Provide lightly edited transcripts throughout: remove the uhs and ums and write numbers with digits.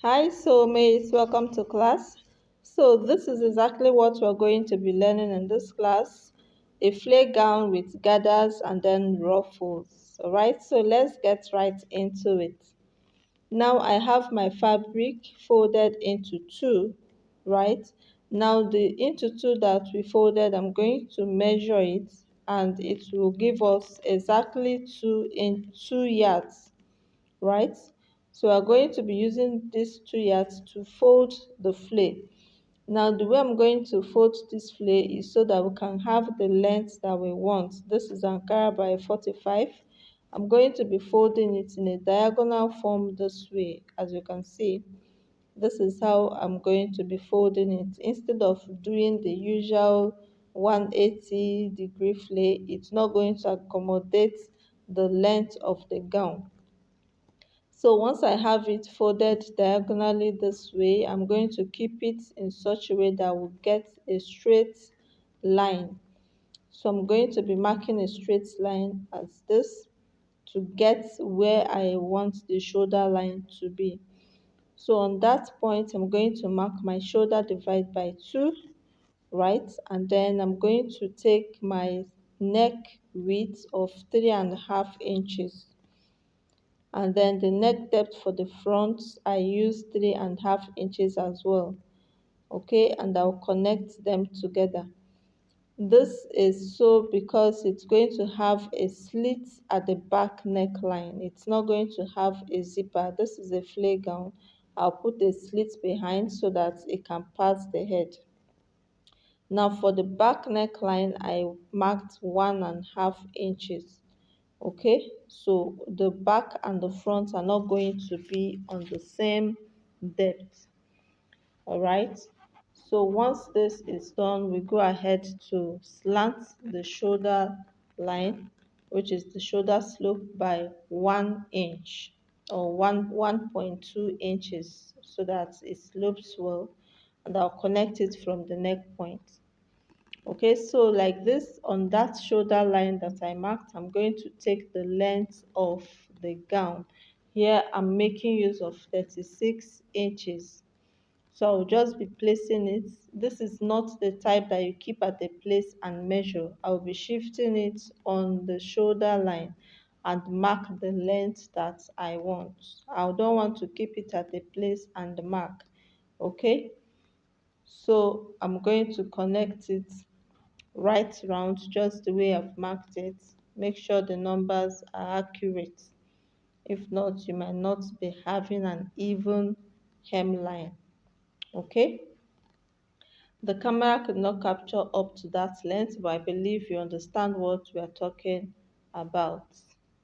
Hi soulmates, welcome to class. So this is exactly what we're going to be learning in this class. A flare gown with gathers and then ruffles. Alright, so let's get right into it. Now I have my fabric folded into two, right? Now the into two that we folded, I'm going to measure it and it will give us exactly 2 yards, right? So we're going to be using these 2 yards to fold the flare. Now the way I'm going to fold this flare is so that we can have the length that we want. This is Ankara by 45. I'm going to be folding it in a diagonal form this way. As you can see, this is how I'm going to be folding it. Instead of doing the usual 180-degree flare, it's not going to accommodate the length of the gown. So once I have it folded diagonally this way, I'm going to keep it in such a way that we'll get a straight line. So I'm going to be marking a straight line as this to get where I want the shoulder line to be. So on that point, I'm going to mark my shoulder divide by 2, right? And then I'm going to take my neck width of 3.5 inches. And then the neck depth for the front, I use 3.5 inches as well. Okay, and I'll connect them together. This is so because it's going to have a slit at the back neckline. It's not going to have a zipper. This is a flare gown. I'll put a slit behind so that it can pass the head. Now for the back neckline, I marked 1.5 inches. Okay, so the back and the front are not going to be on the same depth. All right, so once this is done, we go ahead to slant the shoulder line, which is the shoulder slope, by 1 inch or 1.2 inches, so that it slopes well, and I'll connect it from the neck point. Okay, so like this, on that shoulder line that I marked, I'm going to take the length of the gown. Here I'm making use of 36 inches. So I'll just be placing it. This is not the type that you keep at a place and measure. I'll be shifting it on the shoulder line and mark the length that I want. I don't want to keep it at a place and mark. Okay, so I'm going to connect it right round just the way I've marked it. Make sure the numbers are accurate. If not, you might not be having an even hemline. Okay, the camera could not capture up to that length, but I believe you understand what we are talking about,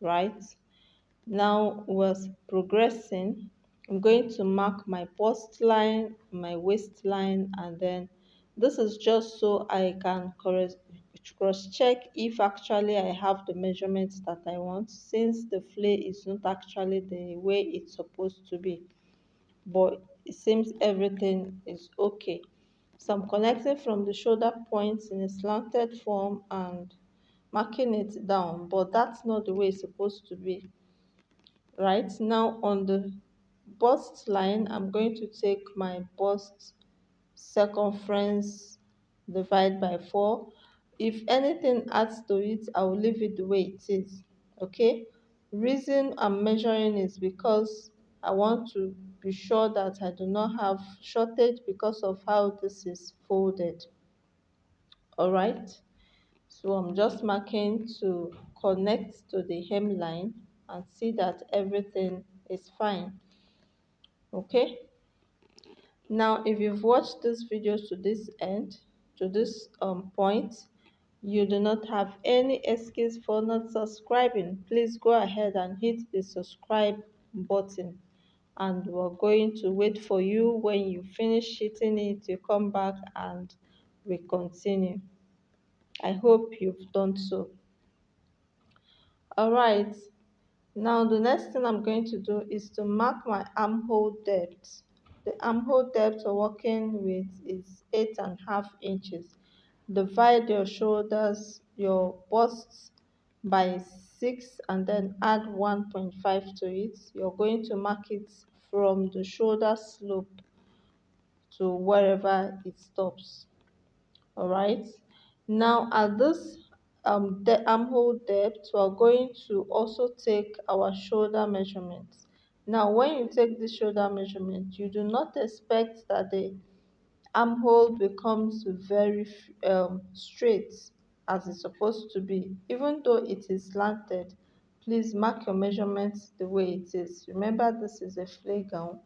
right? Now we're progressing. I'm going to mark my bust line, my waistline, and then this is just so I can cross check if actually I have the measurements that I want, since the flare is not actually the way it's supposed to be, but it seems everything is okay. So I'm connecting from the shoulder points in a slanted form and marking it down, but that's not the way it's supposed to be. Right now on the bust line, I'm going to take my bust circumference divide by 4. If anything adds to it, I will leave it the way it is. Okay, reason I'm measuring is because I want to be sure that I do not have shortage because of how this is folded. All right, so I'm just marking to connect to the hemline and see that everything is fine. Okay, now if you've watched this video to this end, to this point, you do not have any excuse for not subscribing. Please go ahead and hit the subscribe button, and we're going to wait for you. When you finish hitting it, you come back and we continue. I hope you've done so. All right, now the next thing I'm going to do is to mark my armhole depth. The armhole depth we're working with is 8.5 inches. Divide your shoulders, your bust by 6, and then add 1.5 to it. You're going to mark it from the shoulder slope to wherever it stops. All right. Now at this the armhole depth, we are going to also take our shoulder measurements. Now when you take the shoulder measurement, you do not expect that the armhole becomes very straight as it's supposed to be. Even though it is slanted, please mark your measurements the way it is. Remember, this is a flay gown.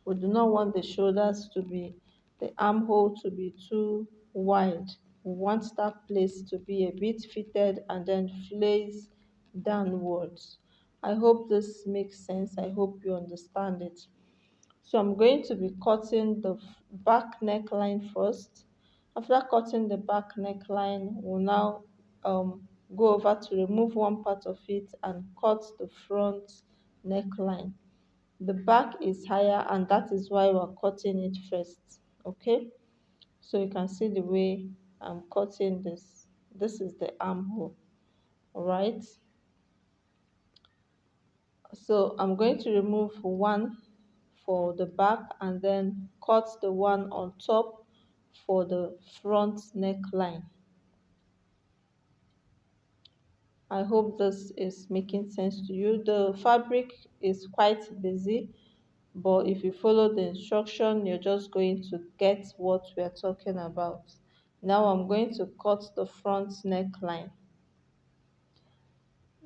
We do not want the shoulders to be, the armhole to be too wide. We want that place to be a bit fitted and then flays downwards. I hope this makes sense. I hope you understand it. So I'm going to be cutting the back neckline first. After cutting the back neckline, we'll now go over to remove one part of it and cut the front neckline. The back is higher and that is why we're cutting it first. Okay, so you can see the way I'm cutting this. This is the armhole. All right, so I'm going to remove one for the back and then cut the one on top for the front neckline. I hope this is making sense to you. The fabric is quite busy, but if you follow the instruction, you're just going to get what we are talking about. Now I'm going to cut the front neckline.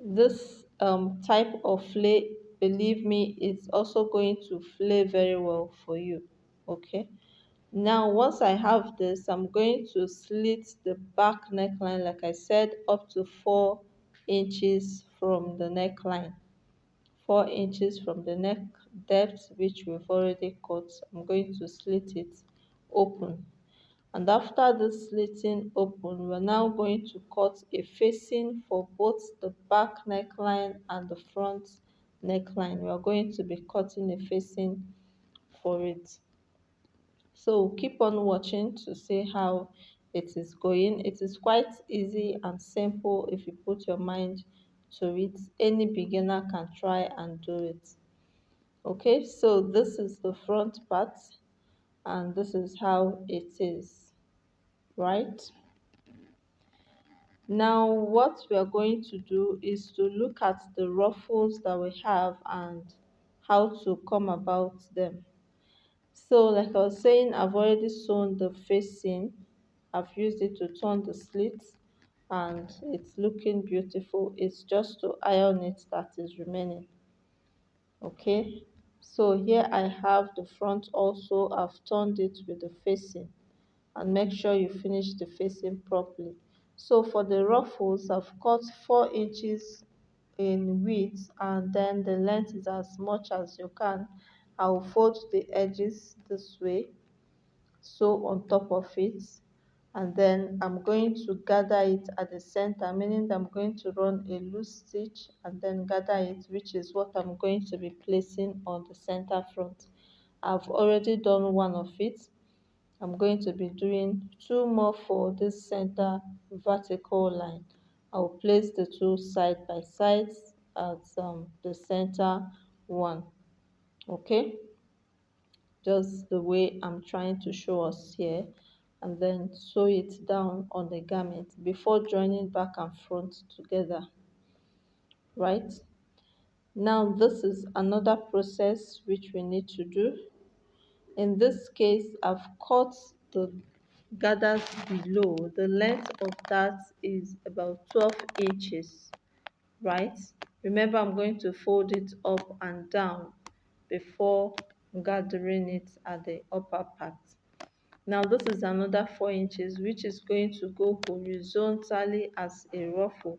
This type of flay, believe me, is also going to flay very well for you. Okay, now once I have this, I'm going to slit the back neckline, like I said, up to 4 inches from the neckline. 4 inches from the neck depth, which we've already cut. I'm going to slit it open. And after the slitting open, we're now going to cut a facing for both the back neckline and the front neckline. We are going to be cutting a facing for it. So keep on watching to see how it is going. It is quite easy and simple if you put your mind to it. Any beginner can try and do it. Okay, so this is the front part and this is how it is, right? Now what we are going to do is to look at the ruffles that we have and how to come about them. So like I was saying, I've already sewn the facing. I've used it to turn the slits and it's looking beautiful. It's just to iron it that is remaining. Okay, so here I have the front also. I've turned it with the facing, and make sure you finish the facing properly. So for the ruffles, I've cut 4 inches in width and then the length is as much as you can. I'll fold the edges this way, sew on top of it, and then I'm going to gather it at the center, meaning that I'm going to run a loose stitch and then gather it, which is what I'm going to be placing on the center front. I've already done one of it. I'm going to be doing two more for this center vertical line. I'll place the two side by side as the center one. Okay, just the way I'm trying to show us here, and then sew it down on the garment before joining back and front together. Right, now this is another process which we need to do. In this case, I've cut the gathers below. The length of that is about 12 inches, right? Remember, I'm going to fold it up and down before gathering it at the upper part. Now this is another 4 inches, which is going to go horizontally as a ruffle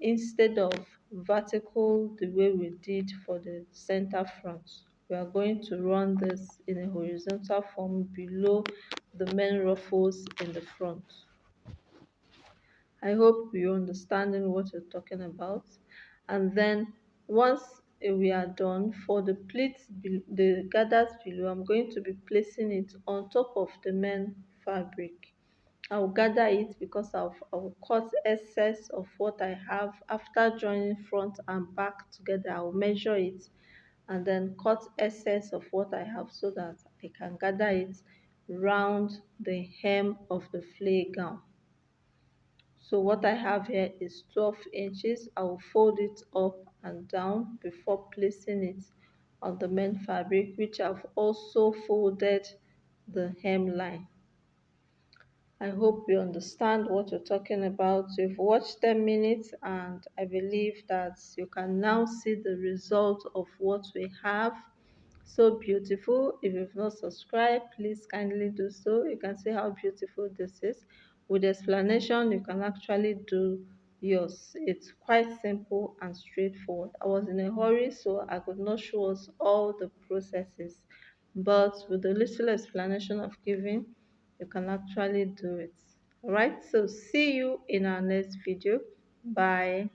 instead of vertical the way we did for the center front. We are going to run this in a horizontal form below the main ruffles in the front. I hope you're understanding what we're talking about. And then once we are done, for the pleats, the gathers below, I'm going to be placing it on top of the main fabric. I'll gather it because I'll cut excess of what I have. After joining front and back together, I'll measure it and then cut excess of what I have so that I can gather it round the hem of the flare gown. So what I have here is 12 inches. I will fold it up and down before placing it on the main fabric, which I've also folded the hemline. I hope you understand what we're talking about. You've watched 10 minutes and I believe that you can now see the result of what we have. So beautiful. If you've not subscribed, please kindly do so. You can see how beautiful this is. With explanation, you can actually do yours. It's quite simple and straightforward. I was in a hurry, so I could not show us all the processes. But with the little explanation of giving, you can actually do it. Alright, so see you in our next video. Bye.